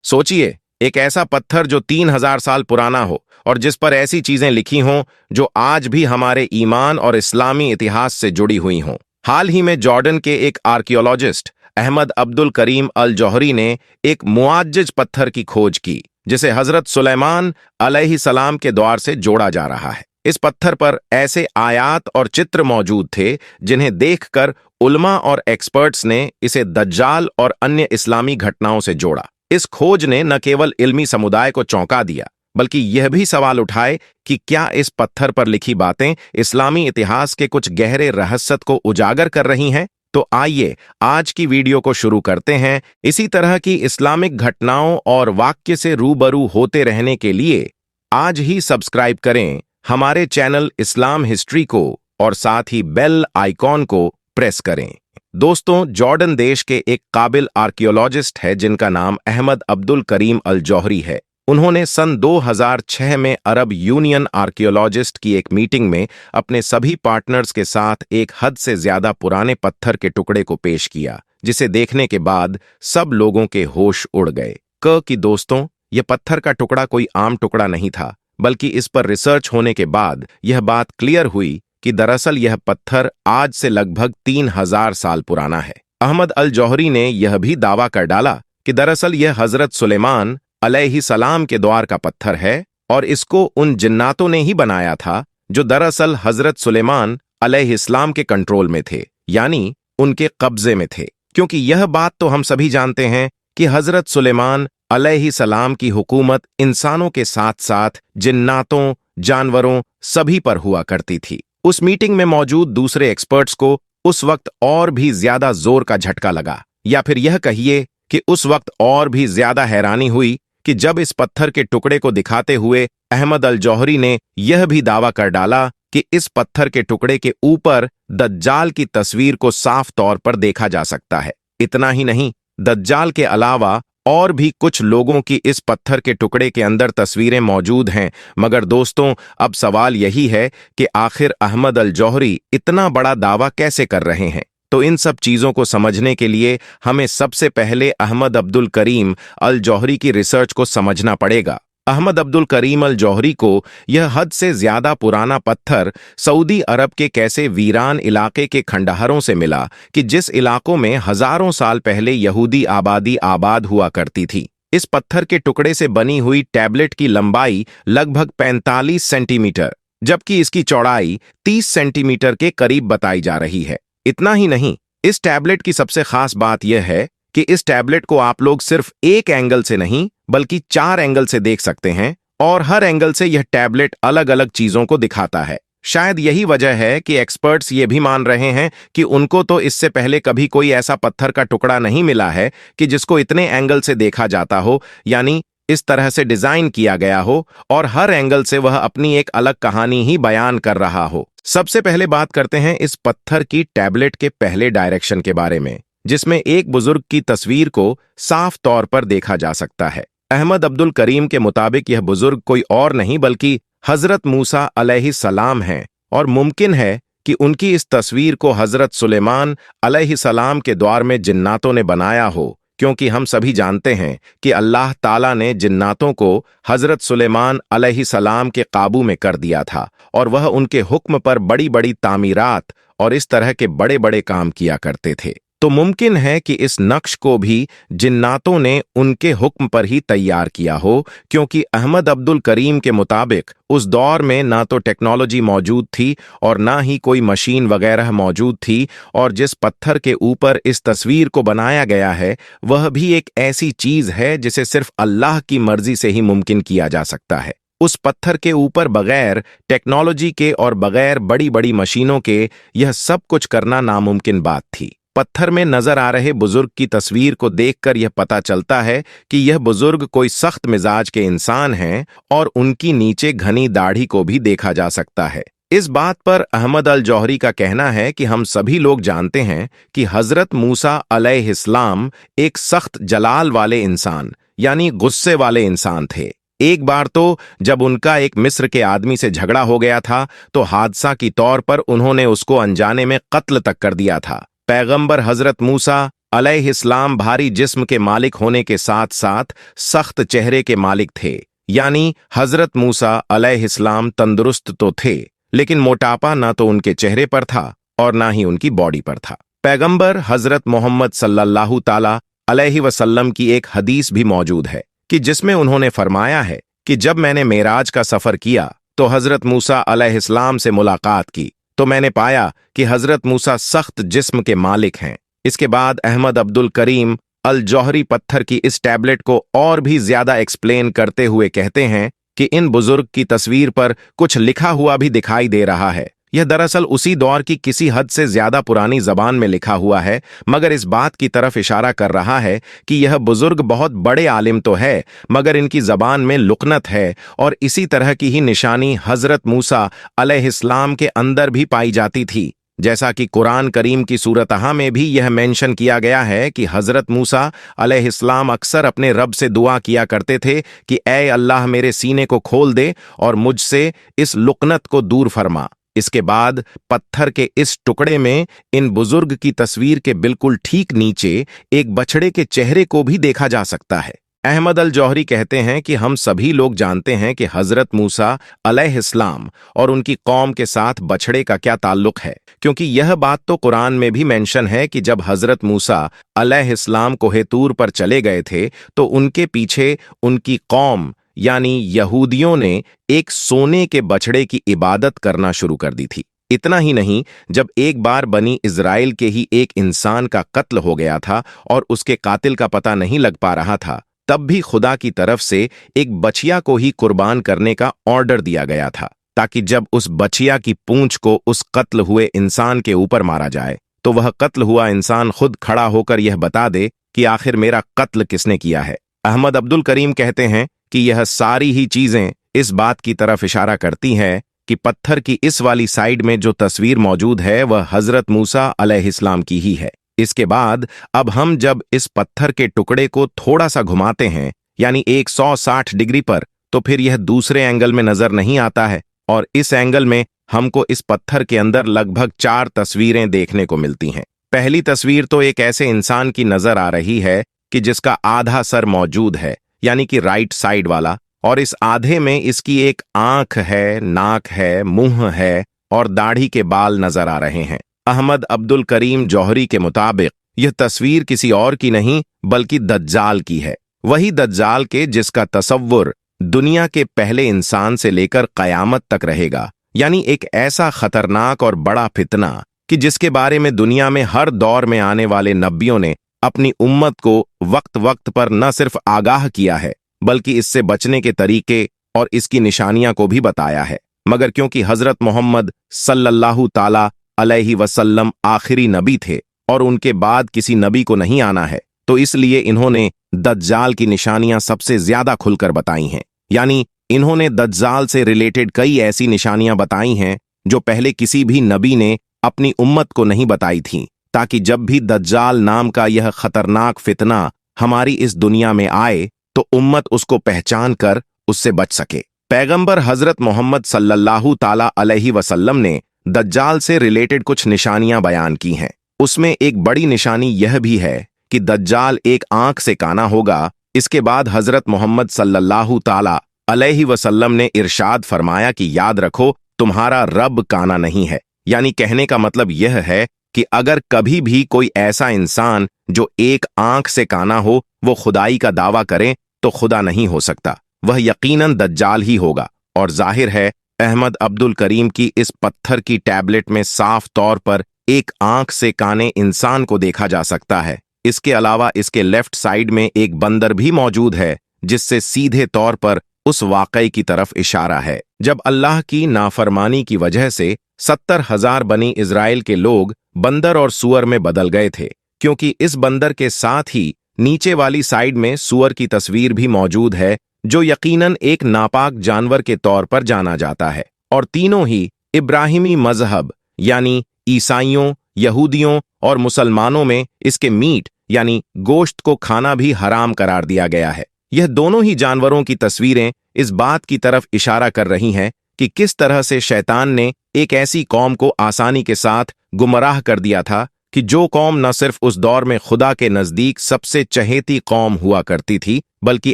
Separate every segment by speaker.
Speaker 1: सोचिए, एक ऐसा पत्थर जो 3000 साल पुराना हो और जिस पर ऐसी चीजें लिखी हों जो आज भी हमारे ईमान और इस्लामी इतिहास से जुड़ी हुई हों। हाल ही में जॉर्डन के एक आर्कियोलॉजिस्ट अहमद अब्दुल करीम अल जौहरी ने एक मुआज्जिज पत्थर की खोज की, जिसे हजरत सुलेमान अलैहिस्सलाम के द्वार से जोड़ा जा रहा है। इस पत्थर पर ऐसे आयात और चित्र मौजूद थे जिन्हें देखकर उलमा और एक्सपर्ट्स ने इसे दज्जाल और अन्य इस्लामी घटनाओं से जोड़ा। इस खोज ने न केवल इल्मी समुदाय को चौंका दिया, बल्कि यह भी सवाल उठाए कि क्या इस पत्थर पर लिखी बातें इस्लामी इतिहास के कुछ गहरे रहस्य को उजागर कर रही हैं। तो आइए आज की वीडियो को शुरू करते हैं। इसी तरह की इस्लामिक घटनाओं और वाक्य से रूबरू होते रहने के लिए आज ही सब्सक्राइब करें हमारे चैनल इस्लाम हिस्ट्री को और साथ ही बेल आइकॉन को प्रेस करें। दोस्तों, जॉर्डन देश के एक काबिल आर्कियोलॉजिस्ट है जिनका नाम अहमद अब्दुल करीम अल जौहरी है। उन्होंने सन 2006 में अरब यूनियन आर्कियोलॉजिस्ट की एक मीटिंग में अपने सभी पार्टनर्स के साथ एक हद से ज्यादा पुराने पत्थर के टुकड़े को पेश किया, जिसे देखने के बाद सब लोगों के होश उड़ गए। कि दोस्तों, यह पत्थर का टुकड़ा कोई आम टुकड़ा नहीं था, बल्कि इस पर रिसर्च होने के बाद यह बात क्लियर हुई कि दरअसल यह पत्थर आज से लगभग 3000 साल पुराना है। अहमद अल जौहरी ने यह भी दावा कर डाला कि दरअसल यह हजरत सुलेमान अलैहिस्सलाम के द्वार का पत्थर है और इसको उन जिन्नातों ने ही बनाया था जो दरअसल हजरत सुलेमान अलैहिस्सलाम के कंट्रोल में थे, यानी उनके कब्जे में थे। क्योंकि यह बात तो हम सभी जानते हैं कि हजरत सुलेमान अलैहिस्सलाम की हुकूमत इंसानों के साथ साथ जिन्नातों, जानवरों सभी पर हुआ करती थी। उस मीटिंग में मौजूद दूसरे एक्सपर्ट्स को उस वक्त और भी ज्यादा जोर का झटका लगा, या फिर यह कहिए कि उस वक्त और भी ज्यादा हैरानी हुई कि जब इस पत्थर के टुकड़े को दिखाते हुए अहमद अल जौहरी ने यह भी दावा कर डाला कि इस पत्थर के टुकड़े के ऊपर दज्जाल की तस्वीर को साफ तौर पर देखा जा सकता है। इतना ही नहीं, दज्जाल के अलावा और भी कुछ लोगों की इस पत्थर के टुकड़े के अंदर तस्वीरें मौजूद हैं। मगर दोस्तों, अब सवाल यही है कि आखिर अहमद अल जौहरी इतना बड़ा दावा कैसे कर रहे हैं। तो इन सब चीजों को समझने के लिए हमें सबसे पहले अहमद अब्दुल करीम अल जौहरी की रिसर्च को समझना पड़ेगा। अहमद अब्दुल करीम अल जौहरी को यह हद से ज्यादा पुराना पत्थर सऊदी अरब के कैसे वीरान इलाके के खंडहरों से मिला कि जिस इलाकों में हजारों साल पहले यहूदी आबादी आबाद हुआ करती थी। इस पत्थर के टुकड़े से बनी हुई टैबलेट की लंबाई लगभग 45 सेंटीमीटर, जबकि इसकी चौड़ाई 30 सेंटीमीटर के करीब बताई जा रही है। इतना ही नहीं, इस टैबलेट की सबसे खास बात यह है कि इस टैबलेट को आप लोग सिर्फ एक एंगल से नहीं बल्कि 4 एंगल से देख सकते हैं और हर एंगल से यह टैबलेट अलग अलग चीजों को दिखाता है। शायद यही वजह है कि एक्सपर्ट्स ये भी मान रहे हैं कि उनको तो इससे पहले कभी कोई ऐसा पत्थर का टुकड़ा नहीं मिला है कि जिसको इतने एंगल से देखा जाता हो, यानी इस तरह से डिजाइन किया गया हो और हर एंगल से वह अपनी एक अलग कहानी ही बयान कर रहा हो। सबसे पहले बात करते हैं इस पत्थर की टैबलेट के पहले डायरेक्शन के बारे में, जिसमें एक बुजुर्ग की तस्वीर को साफ तौर पर देखा जा सकता है। अहमद अब्दुल करीम के मुताबिक यह बुजुर्ग कोई और नहीं बल्कि हजरत मूसा अलैहिस्सलाम हैं और मुमकिन है कि उनकी इस तस्वीर को हजरत सुलेमान अलैहिस्सलाम के द्वार में जिन्नातों ने बनाया हो, क्योंकि हम सभी जानते हैं कि अल्लाह ताला ने जिन्नातों को हजरत सुलेमान अलैहिस्सलाम के काबू में कर दिया था और वह उनके हुक्म पर बड़ी बड़ी तामीरात और इस तरह के बड़े बड़े काम किया करते थे। तो मुमकिन है कि इस नक्श को भी जिन्नातों ने उनके हुक्म पर ही तैयार किया हो, क्योंकि अहमद अब्दुल करीम के मुताबिक उस दौर में ना तो टेक्नोलॉजी मौजूद थी और ना ही कोई मशीन वगैरह मौजूद थी, और जिस पत्थर के ऊपर इस तस्वीर को बनाया गया है वह भी एक ऐसी चीज है जिसे सिर्फ अल्लाह की मर्जी से ही मुमकिन किया जा सकता है। उस पत्थर के ऊपर बगैर टेक्नोलॉजी के और बगैर बड़ी बड़ी मशीनों के यह सब कुछ करना नामुमकिन बात थी। पत्थर में नजर आ रहे बुजुर्ग की तस्वीर को देखकर यह पता चलता है कि यह बुजुर्ग कोई सख्त मिजाज के इंसान हैं और उनकी नीचे घनी दाढ़ी को भी देखा जा सकता है। इस बात पर अहमद अल जौहरी का कहना है कि हम सभी लोग जानते हैं कि हजरत मूसा अलैहिस्सलाम एक सख्त जलाल वाले इंसान यानी गुस्से वाले इंसान थे। एक बार तो जब उनका एक मिस्र के आदमी से झगड़ा हो गया था तो हादसा की तौर पर उन्होंने उसको अनजाने में कत्ल तक कर दिया था। पैगंबर हजरत मूसा अलैहिस्सलाम भारी जिस्म के मालिक होने के साथ साथ सख्त चेहरे के मालिक थे, यानी हजरत मूसा अलैहिस्सलाम तंदुरुस्त तो थे, लेकिन मोटापा ना तो उनके चेहरे पर था और ना ही उनकी बॉडी पर था। पैगंबर हजरत मोहम्मद सल्लल्लाहु ताला अलैहि वसल्लम की एक हदीस भी मौजूद है कि जिसमें उन्होंने फरमाया है कि जब मैंने मेराज का सफर किया तो हजरत मूसा अलैहिस्सलाम से मुलाकात की तो मैंने पाया कि हजरत मूसा सख्त जिस्म के मालिक हैं। इसके बाद अहमद अब्दुल करीम अल जौहरी पत्थर की इस टैबलेट को और भी ज्यादा एक्सप्लेन करते हुए कहते हैं कि इन बुजुर्ग की तस्वीर पर कुछ लिखा हुआ भी दिखाई दे रहा है। यह दरअसल उसी दौर की किसी हद से ज्यादा पुरानी जबान में लिखा हुआ है, मगर इस बात की तरफ इशारा कर रहा है कि यह बुजुर्ग बहुत बड़े आलिम तो है, मगर इनकी जबान में लुकनत है और इसी तरह की ही निशानी हजरत मूसा अलैहिस्सलाम के अंदर भी पाई जाती थी। जैसा कि कुरान करीम की सूरतहा में भी यह मेंशन किया गया है कि हजरत मूसा अलैहिस्सलाम अक्सर अपने रब से दुआ किया करते थे कि ऐ अल्लाह मेरे सीने को खोल दे और मुझसे इस लुकनत को दूर फरमा। इसके बाद पत्थर के इस टुकड़े में इन बुजुर्ग की तस्वीर के बिल्कुल ठीक नीचे एक बछड़े के चेहरे को भी देखा जा सकता है। अहमद अल जौहरी कहते हैं कि हम सभी लोग जानते हैं कि हजरत मूसा अलैहिस्सलाम और उनकी कौम के साथ बछड़े का क्या ताल्लुक है, क्योंकि यह बात तो कुरान में भी मेंशन है कि जब हजरत मूसा अलैहिस्सलाम कोहे तूर पर चले गए थे तो उनके पीछे उनकी कौम यानी यहूदियों ने एक सोने के बछड़े की इबादत करना शुरू कर दी थी। इतना ही नहीं, जब एक बार बनी इजराइल के ही एक इंसान का कत्ल हो गया था और उसके कातिल का पता नहीं लग पा रहा था, तब भी खुदा की तरफ से एक बछिया को ही कुर्बान करने का ऑर्डर दिया गया था, ताकि जब उस बछिया की पूंछ को उस कत्ल हुए इंसान के ऊपर मारा जाए तो वह कत्ल हुआ इंसान खुद खड़ा होकर यह बता दे कि आखिर मेरा कत्ल किसने किया है। अहमद अब्दुल करीम कहते हैं कि यह सारी ही चीजें इस बात की तरफ इशारा करती हैं कि पत्थर की इस वाली साइड में जो तस्वीर मौजूद है वह हजरत मूसा अलैहिस्सलाम की ही है। इसके बाद अब हम जब इस पत्थर के टुकड़े को थोड़ा सा घुमाते हैं यानी 160 डिग्री पर, तो फिर यह दूसरे एंगल में नजर नहीं आता है और इस एंगल में हमको इस पत्थर के अंदर लगभग 4 तस्वीरें देखने को मिलती हैं। पहली तस्वीर तो एक ऐसे इंसान की नजर आ रही है कि जिसका आधा सर मौजूद है, यानी कि राइट साइड वाला, और इस आधे में इसकी एक आंख है, नाक है, मुंह है और दाढ़ी के बाल नजर आ रहे हैं। अहमद अब्दुल करीम जौहरी के मुताबिक यह तस्वीर किसी और की नहीं बल्कि दज्जाल की है, वही दज्जाल के जिसका तसव्वुर दुनिया के पहले इंसान से लेकर कयामत तक रहेगा, यानी एक ऐसा खतरनाक और बड़ा फितना कि जिसके बारे में दुनिया में हर दौर में आने वाले नबियों ने अपनी उम्मत को वक्त वक्त पर न सिर्फ आगाह किया है बल्कि इससे बचने के तरीके और इसकी निशानियां को भी बताया है। मगर क्योंकि हजरत मोहम्मद सल्लल्लाहु ताला अलैहि वसल्लम आखिरी नबी थे और उनके बाद किसी नबी को नहीं आना है, तो इसलिए इन्होंने दज्जाल की निशानियां सबसे ज्यादा खुलकर बताई हैं। यानी इन्होंने दज्जाल से रिलेटेड कई ऐसी निशानियां बताई हैं जो पहले किसी भी नबी ने अपनी उम्मत को नहीं बताई थीं, ताकि जब भी दज्जाल नाम का यह खतरनाक फितना हमारी इस दुनिया में आए तो उम्मत उसको पहचान कर उससे बच सके। पैगंबर हजरत मोहम्मद सल्लल्लाहु ताला अलैहि वसल्लम ने दज्जाल से रिलेटेड कुछ निशानियां बयान की हैं। उसमें एक बड़ी निशानी यह भी है कि दज्जाल एक आंख से काना होगा। इसके बाद हजरत मोहम्मद सल्लल्लाहु ताला अलैहि वसल्लम ने इरशाद फरमाया कि याद रखो, तुम्हारा रब काना नहीं है। यानी कहने का मतलब यह है कि अगर कभी भी कोई ऐसा इंसान जो एक आंख से काना हो वो खुदाई का दावा करे तो खुदा नहीं हो सकता, वह यकीनन दज्जाल ही होगा। और जाहिर है अहमद अब्दुल करीम की इस पत्थर की टैबलेट में साफ तौर पर एक आंख से काने इंसान को देखा जा सकता है। इसके अलावा इसके लेफ्ट साइड में एक बंदर भी मौजूद है, जिससे सीधे तौर पर उस वाकई की तरफ इशारा है जब अल्लाह की नाफरमानी की वजह से 70,000 बनी इजराइल के लोग बंदर और सुअर में बदल गए थे, क्योंकि इस बंदर के साथ ही नीचे वाली साइड में सुअर की तस्वीर भी मौजूद है, जो यकीनन एक नापाक जानवर के तौर पर जाना जाता है। और तीनों ही इब्राहिमी मजहब यानी ईसाइयों, यहूदियों और मुसलमानों में इसके मीट यानी गोश्त को खाना भी हराम करार दिया गया है। यह दोनों ही जानवरों की तस्वीरें इस बात की तरफ इशारा कर रही हैं कि किस तरह से शैतान ने एक ऐसी कौम को आसानी के साथ गुमराह कर दिया था कि जो कौम न सिर्फ उस दौर में खुदा के नजदीक सबसे चहेती कौम हुआ करती थी, बल्कि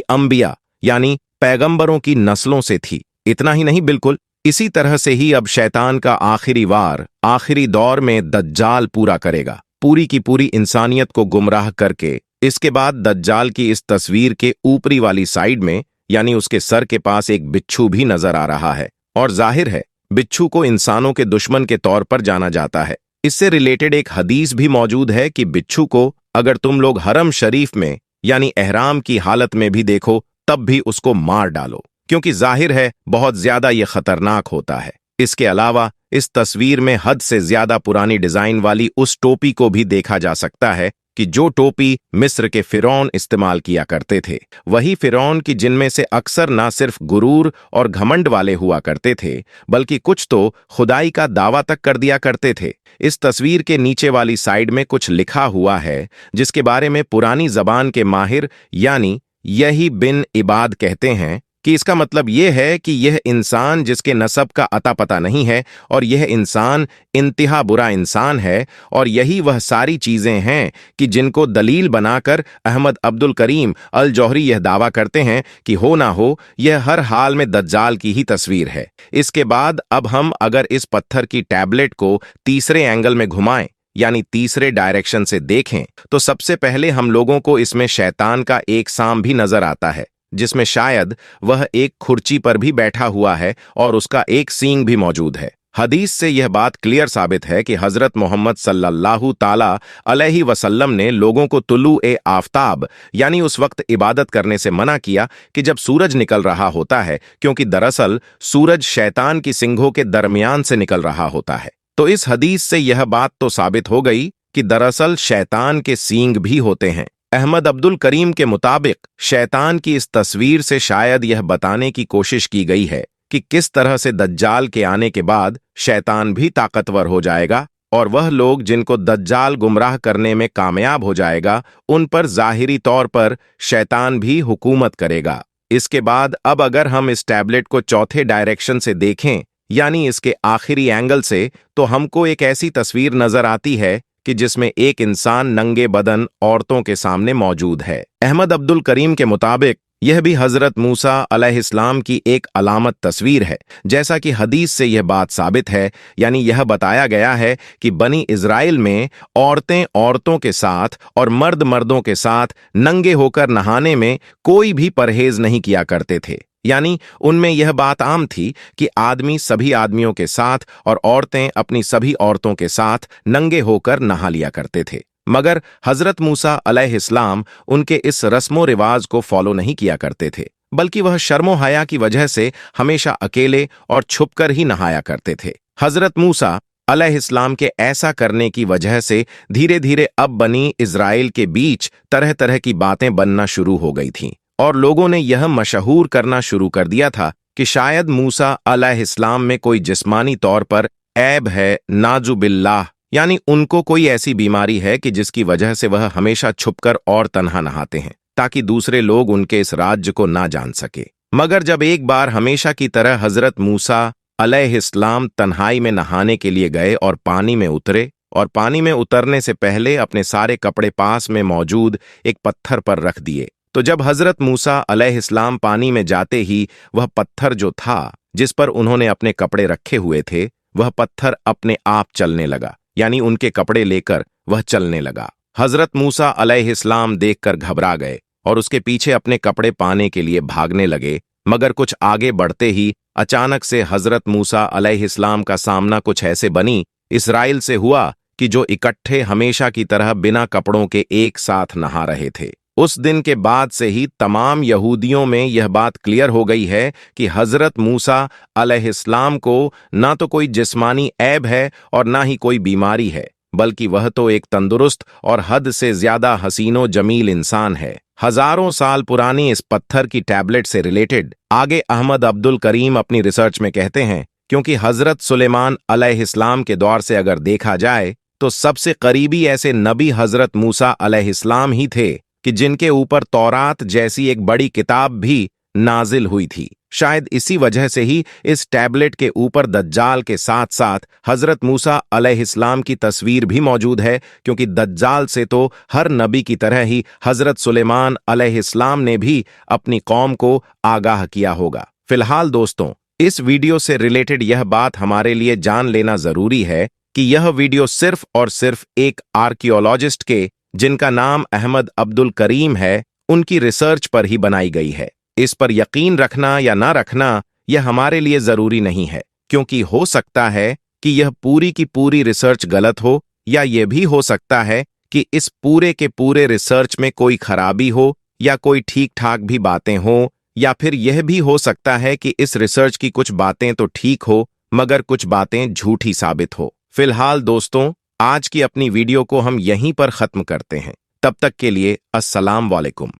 Speaker 1: अंबिया यानी पैगंबरों की नस्लों से थी। इतना ही नहीं, बिल्कुल इसी तरह से ही अब शैतान का आखिरी वार आखिरी दौर में दज्जाल पूरा करेगा, पूरी की पूरी इंसानियत को गुमराह करके। इसके बाद दज्जाल की इस तस्वीर के ऊपरी वाली साइड में यानी उसके सर के पास एक बिच्छू भी नजर आ रहा है, और जाहिर है बिच्छू को इंसानों के दुश्मन के तौर पर जाना जाता है। इससे रिलेटेड एक हदीस भी मौजूद है कि बिच्छू को अगर तुम लोग हरम शरीफ में यानी एहराम की हालत में भी देखो तब भी उसको मार डालो, क्योंकि जाहिर है बहुत ज्यादा यह खतरनाक होता है। इसके अलावा इस तस्वीर में हद से ज्यादा पुरानी डिजाइन वाली उस टोपी को भी देखा जा सकता है कि जो टोपी मिस्र के फिरौन इस्तेमाल किया करते थे, वही फिरौन की जिनमें से अक्सर ना सिर्फ गुरूर और घमंड वाले हुआ करते थे, बल्कि कुछ तो खुदाई का दावा तक कर दिया करते थे। इस तस्वीर के नीचे वाली साइड में कुछ लिखा हुआ है जिसके बारे में पुरानी जबान के माहिर यानी यही बिन इबाद कहते हैं कि इसका मतलब यह है कि यह इंसान जिसके नसब का अता पता नहीं है, और यह इंसान इंतहा बुरा इंसान है, और यही वह सारी चीजें हैं कि जिनको दलील बनाकर अहमद अब्दुल करीम अल जौहरी यह दावा करते हैं कि हो ना हो यह हर हाल में दज्जाल की ही तस्वीर है। इसके बाद अब हम अगर इस पत्थर की टैबलेट को तीसरे एंगल में घुमाएं यानी तीसरे डायरेक्शन से देखें तो सबसे पहले हम लोगों को इसमें शैतान का एक सांप भी नजर आता है, जिसमें शायद वह एक खुर्ची पर भी बैठा हुआ है और उसका एक सींग भी मौजूद है। हदीस से यह बात क्लियर साबित है कि हजरत मोहम्मद सल्लल्लाहु ताला अलैहि वसल्लम ने लोगों को तुलू-ए आफ्ताब यानी उस वक्त इबादत करने से मना किया कि जब सूरज निकल रहा होता है, क्योंकि दरअसल सूरज शैतान की सिंघों के दरमियान से निकल रहा होता है। तो इस हदीस से यह बात तो साबित हो गई कि दरअसल शैतान के सींग भी होते हैं। अहमद अब्दुल करीम के मुताबिक शैतान की इस तस्वीर से शायद यह बताने की कोशिश की गई है कि किस तरह से दज्जाल के आने के बाद शैतान भी ताकतवर हो जाएगा, और वह लोग जिनको दज्जाल गुमराह करने में कामयाब हो जाएगा उन पर जाहिरी तौर पर शैतान भी हुकूमत करेगा। इसके बाद अब अगर हम इस टैबलेट को चौथे डायरेक्शन से देखें यानी इसके आखिरी एंगल से, तो हमको एक ऐसी तस्वीर नजर आती है कि जिसमें एक इंसान नंगे बदन औरतों के सामने मौजूद है। अहमद अब्दुल करीम के मुताबिक यह भी हजरत मूसा अलैहिस्सलाम की एक अलामत तस्वीर है, जैसा कि हदीस से यह बात साबित है। यानी यह बताया गया है कि बनी इज़राइल में औरतें औरतों के साथ और मर्द मर्दों के साथ नंगे होकर नहाने में कोई भी परहेज नहीं किया करते थे। यानी उनमें यह बात आम थी कि आदमी सभी आदमियों के साथ और औरतें अपनी सभी औरतों के साथ नंगे होकर नहा लिया करते थे। मगर हजरत मूसा अलैहिस्सलाम उनके इस रस्मो रिवाज को फॉलो नहीं किया करते थे, बल्कि वह शर्मो हया की वजह से हमेशा अकेले और छुपकर ही नहाया करते थे। हजरत मूसा अलैहिस्सलाम के ऐसा करने की वजह से धीरे धीरे अब बनी इज़राइल के बीच तरह तरह की बातें बनना शुरू हो गई थीं, और लोगों ने यह मशहूर करना शुरू कर दिया था कि शायद मूसा अलैहिस्सलाम में कोई जिस्मानी तौर पर ऐब है, नाजुबिल्लाह, यानी उनको कोई ऐसी बीमारी है कि जिसकी वजह से वह हमेशा छुपकर और तन्हा नहाते हैं ताकि दूसरे लोग उनके इस राज्य को ना जान सके। मगर जब एक बार हमेशा की तरह हजरत मूसा अलैहिस्सलाम तन्हाई में नहाने के लिए गए और पानी में उतरे, और पानी में उतरने से पहले अपने सारे कपड़े पास में मौजूद एक पत्थर पर रख दिए, तो जब हजरत मूसा अलैहिस्सलाम पानी में जाते ही वह पत्थर जो था जिस पर उन्होंने अपने कपड़े रखे हुए थे, वह पत्थर अपने आप चलने लगा, यानी उनके कपड़े लेकर वह चलने लगा। हजरत मूसा अलैहिस्सलाम देखकर घबरा गए और उसके पीछे अपने कपड़े पाने के लिए भागने लगे। मगर कुछ आगे बढ़ते ही अचानक से हजरत मूसा अलैहिस्सलाम का सामना कुछ ऐसे बनी इस्राइल से हुआ कि जो इकट्ठे हमेशा की तरह बिना कपड़ों के एक साथ नहा रहे थे। उस दिन के बाद से ही तमाम यहूदियों में यह बात क्लियर हो गई है कि हजरत मूसा अलैहिस्सलाम को ना तो कोई जिस्मानी ऐब है और ना ही कोई बीमारी है, बल्कि वह तो एक तंदुरुस्त और हद से ज्यादा हसीनो जमील इंसान है। हजारों साल पुरानी इस पत्थर की टैबलेट से रिलेटेड आगे अहमद अब्दुल करीम अपनी रिसर्च में कहते हैं, क्योंकि हजरत सुलेमान अलैहिस्सलाम के दौर से अगर देखा जाए तो सबसे करीबी ऐसे नबी हजरत मूसा अलैहिस्सलाम ही थे कि जिनके ऊपर तौरात जैसी एक बड़ी किताब भी नाजिल हुई थी। शायद इसी वजह से ही इस टैबलेट के ऊपर दज्जाल के साथ साथ हजरत मूसा अलैहिस्सलाम की तस्वीर भी मौजूद है, क्योंकि दज्जाल से तो हर नबी की तरह ही हजरत सुलेमान अलैहिस्सलाम ने भी अपनी कौम को आगाह किया होगा। फिलहाल दोस्तों, इस वीडियो से रिलेटेड यह बात हमारे लिए जान लेना जरूरी है कि यह वीडियो सिर्फ और सिर्फ एक आर्कियोलॉजिस्ट के, जिनका नाम अहमद अब्दुल करीम है, उनकी रिसर्च पर ही बनाई गई है। इस पर यकीन रखना या ना रखना यह हमारे लिए जरूरी नहीं है, क्योंकि हो सकता है कि यह पूरी की पूरी रिसर्च गलत हो, या यह भी हो सकता है कि इस पूरे के पूरे रिसर्च में कोई खराबी हो या कोई ठीक ठाक भी बातें हों, या फिर यह भी हो सकता है कि इस रिसर्च की कुछ बातें तो ठीक हो मगर कुछ बातें झूठी साबित हो। फिलहाल दोस्तों, आज की अपनी वीडियो को हम यहीं पर खत्म करते हैं। तब तक के लिए अस्सलाम वालेकुम।